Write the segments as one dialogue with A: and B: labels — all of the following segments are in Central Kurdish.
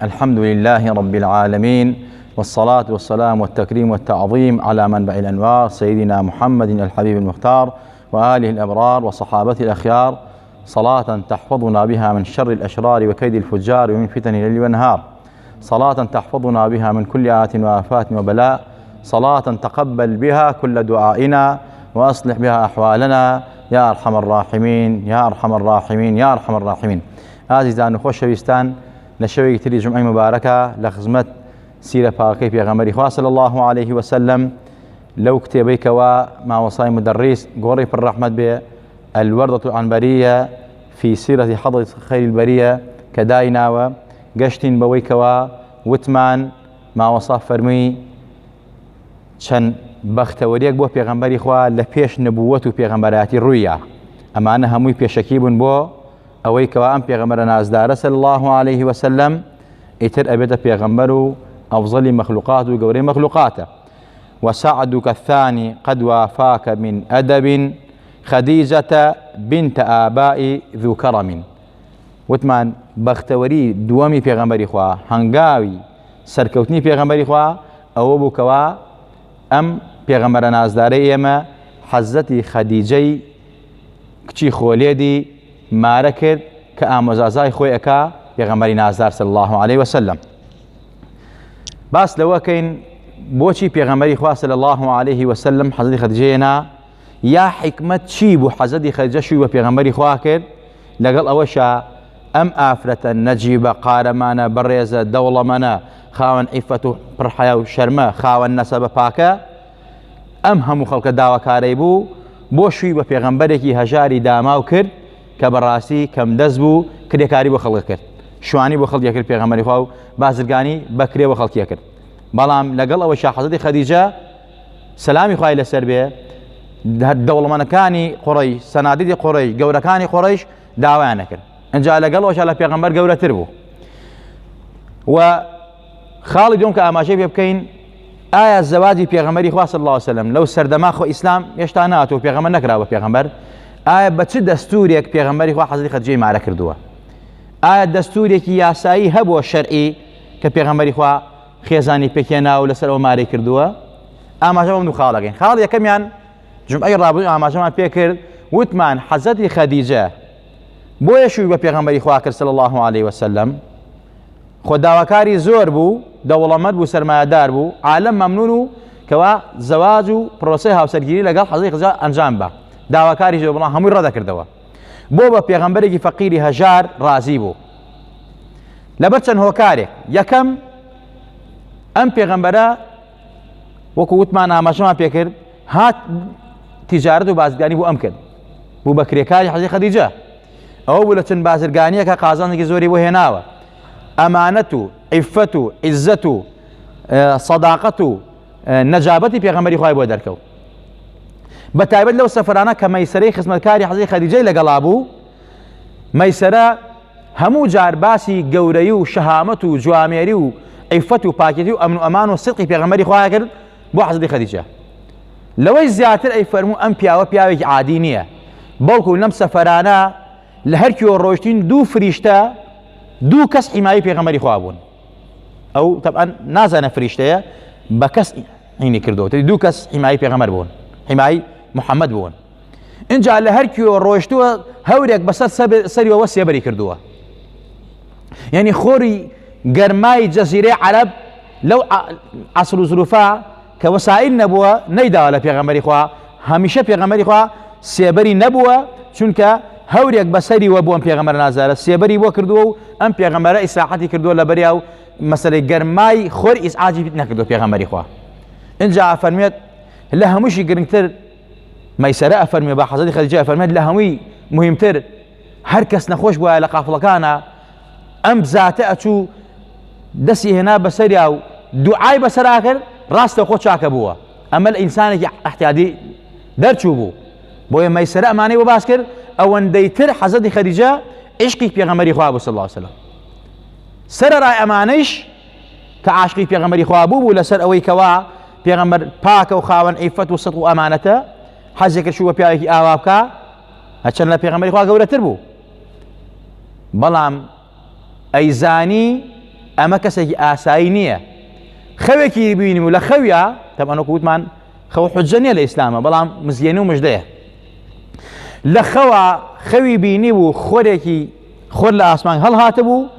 A: الحمد لله رب العالمين، والصلاة والسلام والتكريم والتعظيم على منبع الأنوار سيدنا محمد الحبيب المختار وآله الأبرار وصحابته الأخيار، صلاة تحفظنا بها من شر الأشرار وكيد الفجار ومن فتن الليل والنهار، صلاة تحفظنا بها من كل آت وآفات وبلاء، صلاة تقبل بها كل دعائنا وأصلح بها أحوالنا يا أرحم الراحمين يا أرحم الراحمين يا أرحم الراحمين. عزیزان و خۆشەویستان، لە شەوێکی تری جمعەی مبارەکە لە خزمەت سیرە پاکەی پێغەمبەری خوا صلی الله عليه وسلم لەو کتێبەیەکەوە ماوەسای مدەڕیس گۆڕی پڕ ڕەحمەت بێ الوردة العنبرية في سيرة حضرة خير البرية کە دایناوە گەشتین بەوەی کەوە وتمان ماوەسا فەرمووی چەند بەختەوەریەک بۆ پێغەمبەری خوا لە پێش نبووەت و پێغەمبەرایەتی ڕوویە. ئەمانە هەمووی پێشەکی بوون بۆ ئەوەی کەوا ئەم پێغەمبەرە نازدارە صلی الله عليه وسلم ئیتر ئەبێتە پێغەمبەر و ئەفضەلی مەخلوقات و گەورەی مەخلوقاتە. وسعدك الثاني قد وافاك من أدب خديجة بنت آباء ذو كرم. وتمان بەختەوەری دووەمی پێغەمبەری خوا هەنگاوی سەرکەوتنی پێغەمبەری خوا ئەوە بوو کەوا ئەم پێغەمبەرە نازدارەی ئێمە حەزەتی خەدیجەی کچی خۆلێدی مارە کرد کە ئامۆزازای خۆی ئەکا پێغەمبەری نازدار صلی الله عليه وسلم. باس لەوەکەین بۆچی پێغەمبەری خوا صلی الله عليه وسلم حەزەتی خەدیجەیەنا، یا حکمت چی بوو حەزەتی خەدیجە شووی بە پێغەمبەری خوا کرد، لەگەڵ ئەوەشە ئەم ئافرەتە نەجیبە قارەمانە بەڕێزە دەوڵەمەنە خاوەن عیفەت و پڕحەیە و شەرمە خاوەن نەسەبە پاکە، ئەم هەموو خەڵکە داواکارەی بوو بۆ شووی بە پێغەمبەرێکی هەژاری داماو کرد کە بەڕاستی کەم دەست بوو کرێکاری بۆ خەڵک کرد، شوانی بۆ خەڵکیە کرد پێغەمبەری خوا و بازرگانی بەکرێ بۆ خەڵکیە کرد. بەڵام لەگەڵ ئەوە حەزەتی خەدیجە سەلامی خوای لەسەر بێ دەوڵەمەندەکانی قوڕەیش سەنادیدی قوڕەیش گەورەکانی قوڕەیش داوایان نەکرد. ئەجا لەگەڵ ئەوەش لە پێغەمبەر گەورەتر بوو. و خاڵی دوم کە ئاماژەی پێ بکەین، ئایا زەواجی پێغەمبەری خوا صلی الله عليه وسلم لەو سەردەما خۆ ئیسلام هێشتا نهاتوە پێغەمبەر نەکراوە پێغەمبەر، ئایا بە چ دەستورێک پێغەمبەری خوا حەزەتی خەدیجەی مارە کردووە؟ ئایا دەستورێکی یاسایی هەبووە شەرعی کە پێغەمبەری خوا خێزانی پێکێنا و لەسەر ئەوە مارەی کردووە؟ ئاماژە بەم دوو خاڵەکەین. خاڵ یەکەمیان جمعەی ڕابردوو ئاماژەمان پێ کرد، وتمان حەزەتی خەدیجە بۆیە شووی بە پێغەمبەری خوا کرد صلی الله عليه وسلم، خۆ داواکاری زۆر بوو، دەوڵەمەند بوو، سەرمایەدار بوو، عالم مەمنون و کەوا زەواج و پرۆسەی هاوسەرگیری لەگەڵ حەزەتی خەدیجە ئەنجام بە، داواکاری زۆر بەڵام هەمووی ڕەدەکردەوە، بۆ بە پێغەمبەرێکی فەقیری هەژار ڕازی بوو لەبەر چەند هۆکارێک. یەکەم، ئەم پێغەمبەرە وەکو وتمان ئاماژەمان پێ کرد هات تیجارەت و بازرگانی بۆ ئەم کرد، بوو بە کرێکاری حەزەتی خەدیجە، ئەوە بوو لە چەند بازرگانیەکە قازانێکی زۆری بۆ هێناوە، ئەمانەت و عیفەت و عیزەت و سەداقەت و نەجابەتی پێغەمبەری خوای بۆ دەرکەوت. بە تایبەت لەو سەفەرانە کە مەیسەرەی خزمەتکاری حەزەتی خەدیجەی لەگەڵا بوو، مەیسەرە هەموو جار باسی گەورەی و شەهامەت و جوامێری و عیفەت و پاکێتی و ئەمن و ئەمان و سدقی پێغەمبەری خوای کرد بۆ حەزەتی خەدیجە. لەوەی زیاتر ئەی فەرموو ئەم پیاوە پیاوێکی عادی نییە، بەڵکو لەم سەفەرانە لە هەر کیوە ڕۆیشتین دوو فریشتە دوو کەس حیمایی پێغەمبەری خوا بوون. ئەو تەبعەن نازانە فریشتەیە، بە کەس عینی کردەوە، دوو کەس حیمایی پێغەمبەر بوون، حیمایی محەممەد بوون. اینجا لە هەر کیوە ڕۆیشتووە هەورێک بەسەر سەریەوە سێبەری کردووە، یعنی خۆری گەرمای جەزیرەی عەرەب لەو عەسر و زروفا کە وەسائل نەبووە نەیداوە لە پێغەمبەری خوا، هەمیشە پێغەمبەری خوا سێبەری نەبووە، چونکە هەورێک بەسەریوە بۆ ئەم پێغەمبەر نازدارە سێبەری بۆ کردووە و ئەم پێغەمبەرە ئیسراحەتی کردووە لە بەریا و مەسەلەی گەرمای خۆر ئیسعاجی نەکردووە پێغەمبەری خوا. اینجا ئەفەرمێت لە هەمووشی گرنگتر مەیسەرە ئەفەرمێ بە حەزەتی خەدیجە ئەفەرمێت لە هەمووی مهمتر هەر کەس نەخۆش بووە لە قافڵەکانە ئەم زاتە ئەچوو دەستی هێنا بەسەریا و دوعای بەسەرا کرد، ڕاستە خۆ چاکە بووە، ئەمە لە ئینسانێکی احتیاطی دەرچوو بوو. بۆیە مەیسەرە ئەمانەی بۆ باس کرد ئەوەندەی تر حەزەتی خەدیجە عشقی پێغەمبەری خوا بوو صلی الله عليه وسلم. سەرەڕای ئەمانەیش کە عاشقی پێغەمبەری خوا بوو لەسەر ئەوەی کەوا پێغەمبەر پاکە و خاوەن عیفەت و سدق و ئەمانەتە، حەزێکە شووە پیاوێکی ئاوا بکە، هەرچەند لە پێغەمبەری خوا گەورەتر بوو، بەڵام ئەیزانی ئەمە کەسێکی ئاسایی نییە خەوێکی بینیم و لە خەویە تەمەنە کووتمان خەو حجە نیە لە ئیسلامە بەڵام مزیێنی و مژدەیە لە خەوە خەوی بینی بوو خۆرێکی خۆر لە ئاسمان هەڵهاتە بوو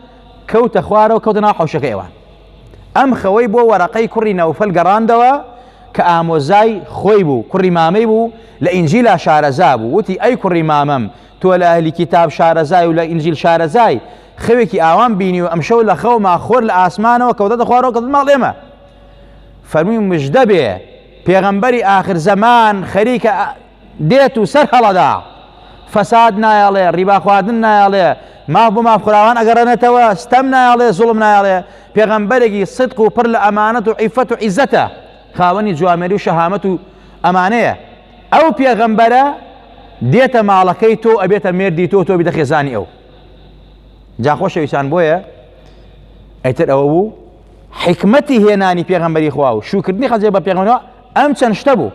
A: کەوتە خوارەوە کەوتە ناو حەوشەکە ئێوان ئەم خەوەی بۆ وەرەقەی کوڕی نەوفەل گەڕاندەوە کە ئامۆزای خۆی بوو کوڕی مامەی بوو لە ئینجیلا شارەزا بوو وتی ئەی کوڕی مامەم تۆ لە ئەهلی کتاب شارەزای و لە ئینجیل شارەزای خەوێکی ئاوان بینی و ئەمشەو لە خەوما خۆر لە ئاسمانەوە کەوتەتە خوارەوە کەوتە ماڵ ئێمە فەرمووی مژدە بێ پێغەمبەری ئاخر زەمان خەریکە دێت و سەر هەڵەدا فەساد نایەڵێ ڕیبا خواردن نایەڵێ ماف بۆ مافخوراوان ئەگەڕێنێتەوە ستەم نایەڵێ زوڵم نایەڵێ پێغەمبەرێکی صدق و پڕ لە ئەمانەت و عیفەت و عیزەتە خاوەنی جوامێری و شەهامەت و ئەمانەیە ئەو پێغەمبەرە دێتە ماڵەکەی تۆ ئەبێتە مێردی تۆ بیتە خێزانی ئەو جا خۆشەویستان بۆیە ئەیتر ئەوە بوو حکمەتی هێنانی پێغەمبەری خوا و شوکردنی خەجێ بە پێغەمبەرەوە ئەم چەند شتە بوو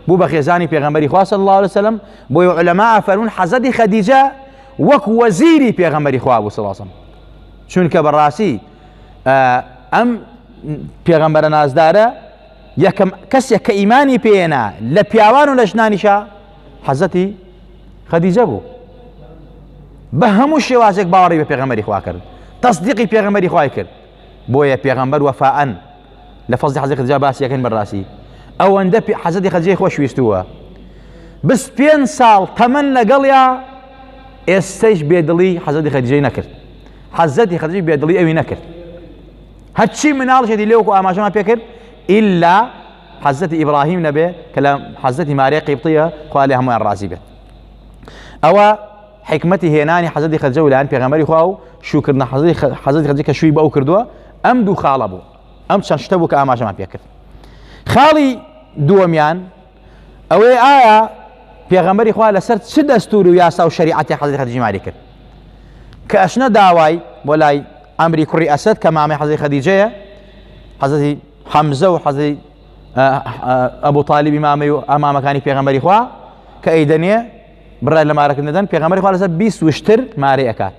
A: بوو بە خێزانی پێغەمبەری خوا صلی الله علیه وسلم بۆی عولەما فەرمون حەزەتی خەدیجە وەک وەزیری پێغەمبەری خوا بوو صلی الله علیه وسلم چونکە بەڕاستی ئەم پێغەمبەرە نازدارە یەکەم کەسێک کە ئیمانی پێێنا لە پیاوان و لە ژنانیشە حەزەتی خەدیجە بوو بە هەموو شێوازێک باوەڕی بە پێغەمبەری خوا کرد تەصدیقی پێغەمبەری خوای کرد بۆیە پێغەمبەر وەفاءەن لە فەزلی حەزەتی خەدیجە باسی یەکەین بەڕاستی ئەوەندە حەزەتی خەدیجەی خۆشویستووە 25 ساڵ تەمەن لەگەڵیا ئێستەیش بێدڵی حەزەتی خەدیجەی نەکرد حەزەتی خەدیجەی بێدڵی ئەوی نەکرد هەرچی مناڵشێتی لێوەکو ئاماژەمان پێ کرد إلا حەزەتی ئیبراهیم نەبێ کە لە حەزەتی مارێ قیبتیە خوا لێ هەموویان ڕازی بێت ئەوە حکمەتی هێنانی حەزەتی خەدیجە و لایەن پێغەمبەری خوا و شوکردنە حەزەتی خەدیجە کە شووی بە ئەو کردووە ئەم دوو خاڵە بوو ئەم چەند شتە بوو کە ئاماژەمان پێ کرد خاڵی دووەمیان ئەوەی ئایا پێغەمبەری خوا لەسەر چ دەستور و یاسا و شەریعەتی حەزەتی خەدیجە ماری کرد کە ئەشنە داوای بۆ لای ئەمری کوڕی ئەسەد کە مامەی حەزەتی خەدیجەیە حەزەتی حەمزە و حەزەتی ئەبوو تالیبی مامەی و ئامامەکانی پێغەمبەری خوا کە ئەیدەنێ بڕای لە مارەکردن دەدەن پێغەمبەری خوا لەسەر 20 وشتر مارەی ئەکات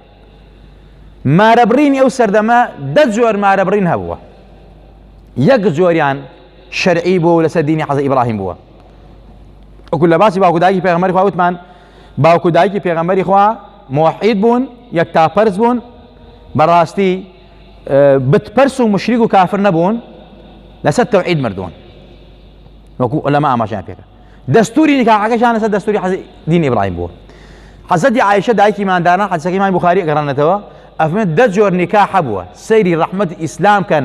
A: مارەبڕینی ئەو سەردەمە 10 جۆر مارەبڕین هەبووە یەک جۆریان شەرعی بوو و لەسەر دینی حەزەتی ئیبراهیم بووە وەکو لە باسی باوکو دایکی پێغەمبەری خوا وتمان باوکو دایکی پێغەمبەری خوا موحید بوون یەکتاپەرز بوون بەڕاستی بتپەرس و مشریک و کافر نەبوون لەسەر تەوحید مردوون وەکو لەمە ئاماژیان پێکرد دەستوری نیکاحەکەشیان لەسەر دەستوری حەزەتی دینی ئیبراهیم بووە حەزەتی عایشە دایکی مانداران حەدیسەکەی مامی بوخاری گەڕانێتەوە ئەفەرمێت 10 جۆر نیکاح هەبووە سەیری ڕەحمەتی ئیسلام کەن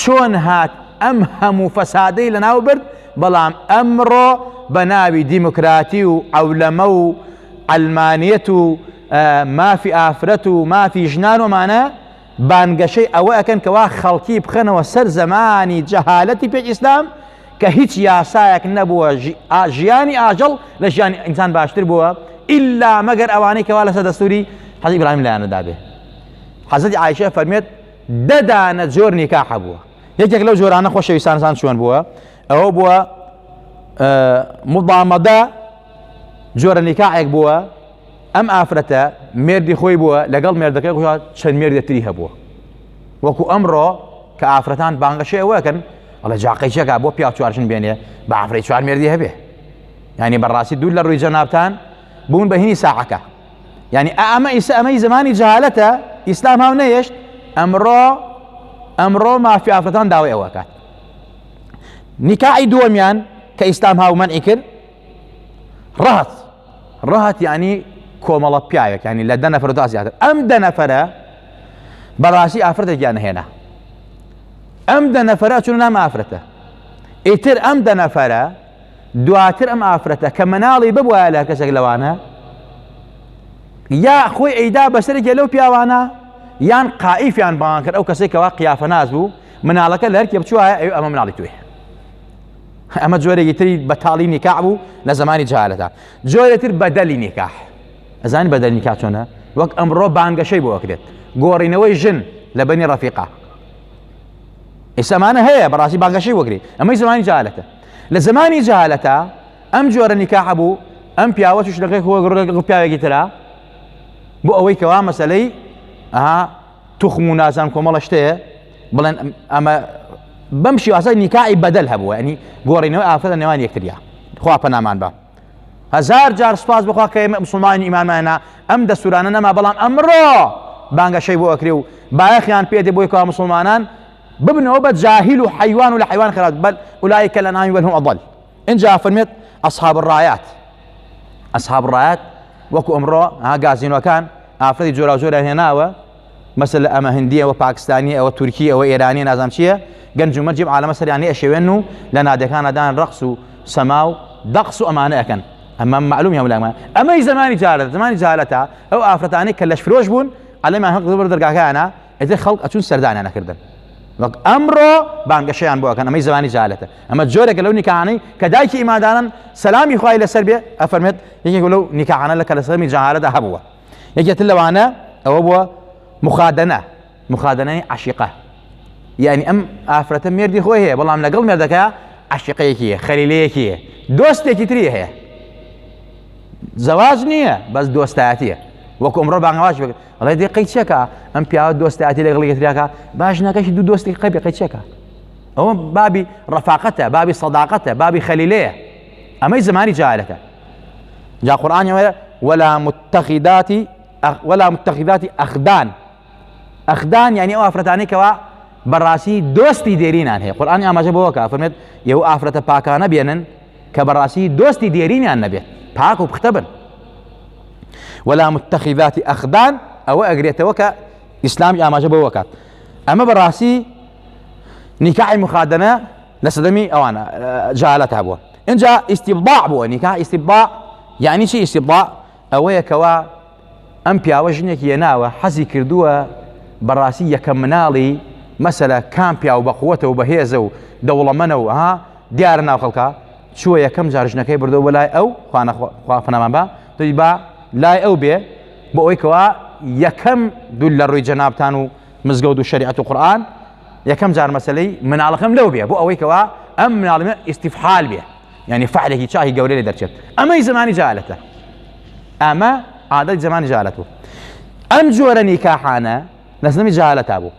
A: چۆن هات ئەم هەموو فەسادەی لەناو برد بەڵام ئەمڕۆ بە ناوی دیموکراتی و عەولەمە و عەلمانیەت و مافی ئافرەت و مافی ژنان ومانە بانگەشەی ئەوە ئەکەن کەوا خەڵکی بخەنەوە سەر زەمانی جەهالەتی پێش ئیسلام کە هیچ یاسایەک نەبووە ژیانی ئاژەڵ لە ژیانی ئینسان باشتر بووە ئیلا مەگەر ئەوانەی کەوا لەسەر دەستوری حەزەتی ئیبراهیم لایەنەدا بێ حەزەتی عایشە فەرمێت 10 دانە جۆر نیکاح هەبووە یەکێک لەو جۆرانە خۆشەویستان چۆن بووە ئەوە بووە مضامەدە جۆرە نیکاحێک بووە ئەم ئافرەتە مێردی خۆی بووە لەگەڵ مێردەکەی خۆیان چەند مێردێتری هەبووە وەکو ئەمڕۆ کە ئافرەتان بانگەشەی ئەوەکەن ئەڵێ جاقەی چێکا بۆ پیا چوارچن بێنێ بە ئافرەی 4 مێردی هەبێ یعنی بەڕاستی دوور لە ڕووی جەنابتان بوون بە هینی ساعەکە یعنی ئەمەی زمانی جەهالەتە ئیسلام هاو نەهێشت ئەمڕۆ مافی ئافرەتان داوای ئەوە کات نیکاحی دووەمیان کە ئیسلام هاو مەنعی کرد ڕەهەت یعنی کۆمەڵە پیاوێک یعنی لە 10 نەفەر و تا زیاتر ئەم 10 نەفەرە بەڕاستی ئافرەتێکیان نەهێنا ئەم 10 نەفەرە چون نام ئافرەتە ئیتر ئەم 10 نەفەرە دواتر ئەم ئافرەتە کە مەناڵی ببوایە لە کەسێک لەوانە یا خۆی ئەیدا بەسەرێکە لەو پیاوانە یان قائیفیان بان کرد ئەو کەسێکەوە قیافە ناز بوو مناڵەکە لە هەرکێ بچوایە ئەمە مناڵی توێ ئەمە جۆرێکی تری بەتاڵی نیکاح بوو لە زمانی جەهالەتە جۆرێتر بەدەلی نیکاح ئەزانی بەدەلی نیکاح چۆنە وەک ئەمڕۆ بانگەشەی بۆ ئەکرێت گۆڕینەوەی ژن لە بەنی ڕەفیقا ئێسامانە هەیە بەڕاستی بانگەشەی وەگری ئەمەی زمانی جەهالەتە لە زمانی جەهالەتە ئەم جۆرە نیکاح بوو ئەم پیاوە توشلەکەی خۆ پیاوێکی ترا بۆ ئەوەی کەوا مەسەلەی توخم و نازان کۆمەڵە شتەیە بڵێن ئەمە بەم شێوازە نیکاحی بەدەل هەبووە، ینی گۆڕینەوەی ئافرەتە نێوان یەکتریا. خوا پەنامان بە. هەزار جار سوپاس بخوا کە ئێمە موسڵمانی ئیمانمانە ئەم دەستورانە نەما، بەڵام ئەمڕۆ بانگەشەی بۆ ئەکرێ و بایەخیان پێدێ بۆی کەوا موسڵمانان ببنەوە بە جاهیل و حیوان و لە حیوان خەرات، بەل ئولایکە الأنعام بل هم أضل. اینجا فەرمێت ئەصحاب الڕایات، ئەصحاب الڕایات وەکو ئەمڕۆ گازینۆکان ئافرەتی جۆرا جۆرە هێناوە، مەسەل ئەمە هەندیە ئەوە پاکستانی ئەوە تورکی ئەوە ئێرانی نازام چییە، گەنج و مەرجم عالەمە سەریانی ئەشێوێن و لە نادەکانەدان ڕەقس و سەما و دەقس و ئەمانە ئەکەن. ئەمە معلوم هەمولامان ئەمەی زمانی جاهالەتە، زمانی جاهالەتە ئەو ئافرەتانەی کە لەش فرۆش بوون ئەڵێمان هەڵ بەر دەرگاکانە ئێتر خەڵک ئەچوون سەردانیان نەکردن. ئەمڕۆ بانگەشەیان بۆ ئەکەن، ئەمەی زمانی جاهالەتە. ئەمە جۆرێکە لەو نیکاحانەی کە دایکی ئیمانداران سەلامی خوای لەسەر بێ ئەفەرمێت یەکێک لەو نیکاحانە لە کە لە سەمی جاهالەتە هەبووە. یەکێتر لەوانە ئەوە بووە مخادەنە، مخادەنەی عەشیقە، یعنی ئەم ئافرەتە مێردی خۆی هەیە بەڵام لەگەڵ مێردەکە عەشیقەیەکی هەیە، خەلیلەیەکی هەیە، دۆستێکی تری هەیە، زەواج نییە بەس دۆستایەتیە. وەکو ئەمڕۆ بانگەواز بکە ئەڵێ دێ قەی چێکە ئەم پیاوە دۆستایەتی لەگەڵ یەکتریاکە، باش ناکەشی دوو دۆستی قەی چێکە، ئەوە بابی ڕەفاقەتە، بابی سەداقەتە، بابی خەلیلەیە. ئەمەی زمانی جاهالەتە. جا قورئانیەوە ولا متخذات أخدان. أخدان يعني أو أفرتاني كوا براسي دوستي ديرينان هي قرآن أما جابوه كافرمت يهو أفرت باكانا بينن كبراسي دوستي ديرينان نبي باكو بختبر. ولا متخذات أخدان أو أجريته وكا إسلام أما جابوه وكا أما براسي نكاح مخادنة لسدمي أو أنا جهالتها بوا إن جاء استبضاع بوا نكاح استبضاع يعني شيء استبضاع أو كوا ئەم پیاوە ژنێکی هێناوە حەزی کردووە بەڕاستی یەکەم مناڵی مەسەلە کام پیاو بە قووەتە و بەهێزە و دەوڵەمەنە و دیارە ناو خەڵکە چووە یەکەم جار ژنەکەی بردەوە بە لای ئەو خوا پەنامان بە دوی با لای ئەو بێ بۆ ئەوەی کەوا یەکەم دوول لە ڕووی جەنابتان و مزگەوت و شەریعەت و قورئان یەکەم جار مەسەلەی مناڵەکەم لەو بێ بۆ ئەوەی کەوا ئەم مناڵمە ئیستیفحال بێ، یعنی فعلێکی چاکی گەورەی لێ دەرچێت. ئەمەی زمانی جاهالەتە، ئەمە عادەتی زمانی جاهالەت بوو. ئەم جۆرە نیکاحانە لە سەمی جاهالەتا بوو.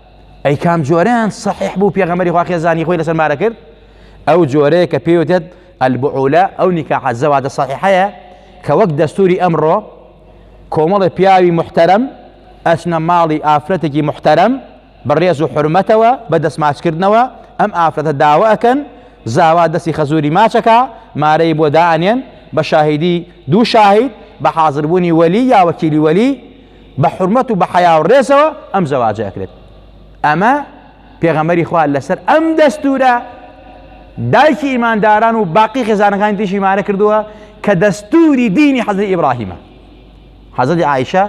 A: ئەی کام جۆرەیان صحیح بوو پێغەمبەری خوا خێزانی خۆی لەسەر مارە کرد؟ ئەو جۆرەیە کە پێوتێت البعولە، ئەو نیکاحە زەواجە صحیحەیە کە وەک دەستوری ئەمڕۆ کۆمەڵی پیاوی محتەرەم ئەچنە ماڵی ئافرەتێکی محتەرەم بەڕێز و حورمەتەوە بە دەستماچکردنەوە ئەم ئافرەتە داوا ئەکەن، زاوا دەستی خەزوری ماچەکە مارەی بۆ دائەنێن بە شاهیدی دوو شاهید بە حاضربوونی وەلی یا وەکیلی وەلی بە حورمەت و بە حیا و ڕێزەوە ئەم زەواجە ئەکرێت. ئەمە پێغەمبەری خوا لەسەر ئەم دەستورە دایکی ئیمانداران و باقی خێزانەکانی دیشی مارە کردووە کە دەستوری دینی حەزرەتی ئیبراهیمە. حەزرەتی عایشە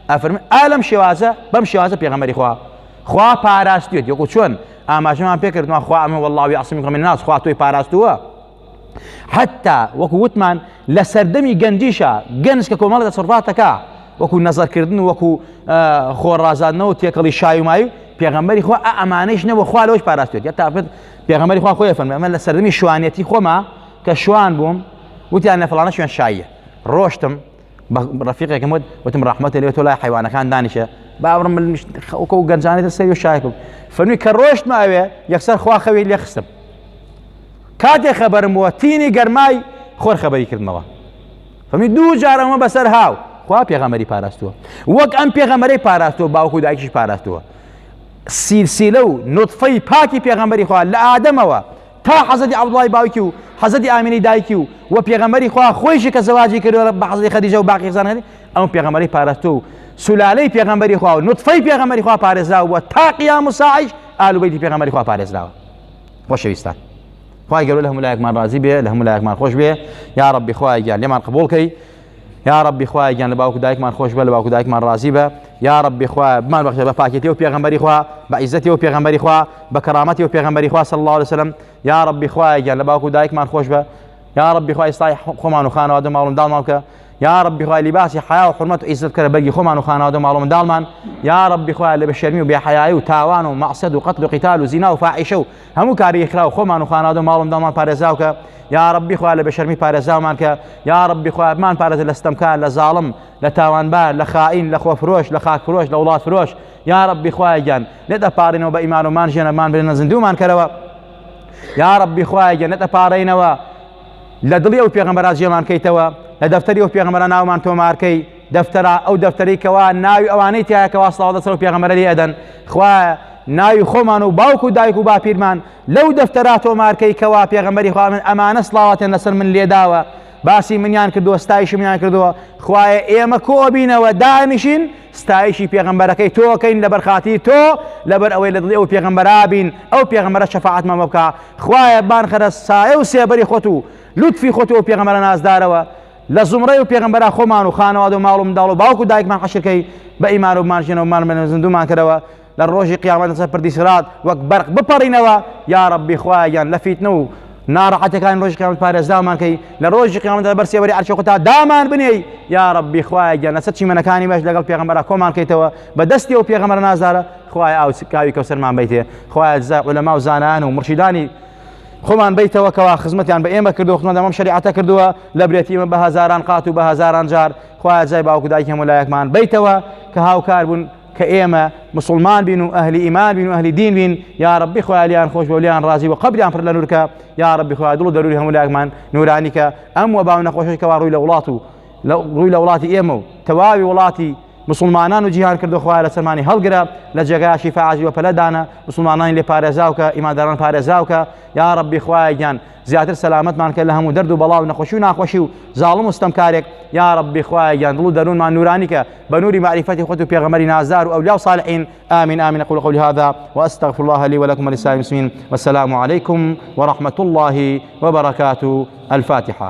A: ئەفەرمێت ئالەم شێوازە بەم شێوازە پێغەمبەری خوا پاراستوێت، یەکو چۆن ئاماژەمان پێکردووە خوا ئەمە وەڵڵاهی یەعسیموکە من الناس، خوا تۆی پاراستووە. حتى وەکو وتمان لە سەردەمی گەنجیشە گەنج کە کۆمەڵە دەسەڵاتەکە وەکو نەزەرکردن و وەکو خۆڕازاندنەوە و تێکەڵی شای و مای پێغەمبەری خوا ئەمانەیش نەبوو خوا لەوەش پاراستوێت. یا تا پێغەمبەری خوا خۆی فەرمێ ئەمە لە سەردەمی شوانێتی خۆما کە شوان بووم وتیان لە فڵانە شوێن شاییە، ڕۆشتم بە ڕەفیقێکم وتم ڕەحمەتە لێ تۆ لای حیوانەکان دانیشە باوڕم وەکو گەنجانێتە سەری و شایکم فەرمووی کە ڕۆشتمە ئەوێ یەکسەر خوا خەوی لێ خستم، کاتێک خەبەرم بووە تینی گەرمای خۆر خەبەری کردمەوە. فەرمووی دوو جار ئەمە بەسەر هاو خوا پێغەمبەری پاراستووە وەک ئەم پێغەمبەرەی پاراستووە باوکو و دایکیش پاراستووە. سیلسیلە و نوتفەی پاکی پێغەمبەری خوا لە ئادەمەوە تا حەزەتی عەبدوڵای باوکی و حەزەتی ئامینەی دایکی و وە پێغەمبەری خوا خۆیشی کە زەواجی کردووە بە حەزەتی خەدیجە و باقی خێزانەکانی ئەم پێغەمبەرەی پاراستووە و سولالەی پێغەمبەری خوا و نوتفەی پێغەمبەری خوا پارێزراوە تا قیام و ساعیش ئال و بەیتی پێغەمبەری خوا پارێزراوە. خۆشەویستان خوای گەورە لە هەموو لایەکمان ڕازی بێ، لە هەموو لایەکمان خۆش بێ. یا ڕەبی خوای گیان لێمان قبوڵ کەی، یا ڕەبی خوای گیان لە باوکو دایکمان خۆش بە، لە باوکو دایکمان ڕازی بە. یا ڕەبی خوای بمان بەخشێ بە پاکێتی و پێغەمبەری خوا، بە عیزەتی و پێغەمبەری خوا، بە کەرامەتی و پێغەمبەری خوا صلی الله علیه وسلم. یا ڕەبی خوای گیان لە باوکو دایکمان خۆش بە. یا ڕەبی خوای ئیسلاحی خۆمان و خانەوادە ماڵ و منداڵمان بکە. يا ربي خوای لباسی حیا و حرمت و عزت کرد بەرگی خۆمان و خانەوادە و ماڵ و منداڵمان یا ربی خوای لە بەشەرمی و بێحیایی و تاوان و مەعسەد و قەتل و قیتال و زینا و فاحیشە و هەموو کاری خراپ و خۆمان و خانەوادە و ماڵ و منداڵمان پارێزاو کە یا ربی خوای لە بەشەرمی پارێزاومان کە یا ربی خوای مان پارێزە لە ستەمکار لە زاڵم لە تاوانبار لە خائین لە خۆفرۆش لە خاکفرۆش لە وڵات فرۆش یا ربی خوای گیان نەدەپارێنەوە بە ئیمانومان ژێنەمان برێنە زیندوومان کەرەوە یا ربی خوای گیان نەدەپارێنەوە لە دڵی ئەو پێغەمبەران جێمان کەیتەوە لە دەفتەری ئەو پێغەمبەران ناومان تۆمارکەی دەفتەرە ئەو دەفتەری کەوا ناوی ئەوانەی تایە کەوا سڵاو دەسەر و پێغەمبەرە لێ ئەدەن خوایە ناوی خۆمان و باوک و دایک و باپیرمان لەو دەفتەرا تۆمارکەی کەوا پێغەمبەری خوا من ئەمانە سڵاواتیان لەسەر من لێداوە باسی منیان کردووە ستایشی منیان کردووە خوایە ئێمە کۆ بینەوە دانیشین ستایشی پێغەمبەرەکەی تۆکەین لەبەر خاتی تۆ لەبەر ئەوەی لە دڵی ئەو پێغەمبەرا بین ئەو پێغەمبەرە شەفاعەتمان بکە خوایە بانخەرە سایە و سێبەری خۆت و لوتفی خۆت و پێغەمبەرە نازدارەوە لە زومڕەی و پێغەمبەرا خۆمان و خانەوادە و ماڵ و منداڵ و باوک و دایکمان حەشرکەی بە ئیمان و بمانژێنەوە مان زیندوومان کردەوە لە ڕۆژی قیامەت لەسەر پردی سرات وەک بەرق بپەڕینەوە یا ربی خوایان لە فیتنە و ناڕەحەتەکانی ڕۆژی قیامەت پارێزدامان کەی لە ڕۆژی قیامەت لەبەر سێبەری عەرشی خۆتا دامان بنێی یا ربی خوایان لەسەر چیمەنەکانی باش لەگەڵ پێغەمبەرا کۆمان کەیتەوە بە دەستی ئەو پێغەمبەرە نازدارە خوای ئاو کاوی کەوسەرمان بیتێ خوای جزای عولەما و زانایان و مرشیدانی خۆمان بیتەوە کەوا خزمەتیان بە ئێمە کردو خزمەت ئەمەم شریعەتە کردووە لە برێتیمە بە هەزاران قات و بە هەزاران جار خوای جزای باوک و دایک هەموو لایەکمان بیتەوە کە هاوکار بوون کە ئێمە مسلمان بین و ئەهلی ئیمان بین و ئەهلی دین بین یا ربی خوای لیان خۆش بە ولیان ڕازی و قەبریان پڕ لە نورکە یا ربی خوای دڵ و دەروری هەموو لایەکمان نورانی کە ئەم وەبا و نەخۆشەی کەوا ڕووی لە وڵات و ڕووی لە وڵاتی ئێمە و تەواوی وڵاتی مسلمانان و جیهان کردو خوای لە سەرمانی هەڵگرە لە جێگای شیفا عاجل و پەلەدانە مسلمانانی لێ پارێزاوکە ئیمانداران پارێزاوکە یا ربی خوای گیان زیاتر سەلامەتمان کە لە هەموو دەرد و بەڵاو نەخۆشی و ناخۆشی و زاڵم و ستەمکارێک یا ربی خوای گیان دڵ و دەروونمان نورانی کە بە نوری معرفەتی خۆت و پێغەمبەری نازدار و ئەولیا و صالحین آمین آمین أقول قولي هذا وأستغفر الله لي ولكم ولسائر المسلمين والسلام عليكم ورحمة الله وبركاته. الفاتحة.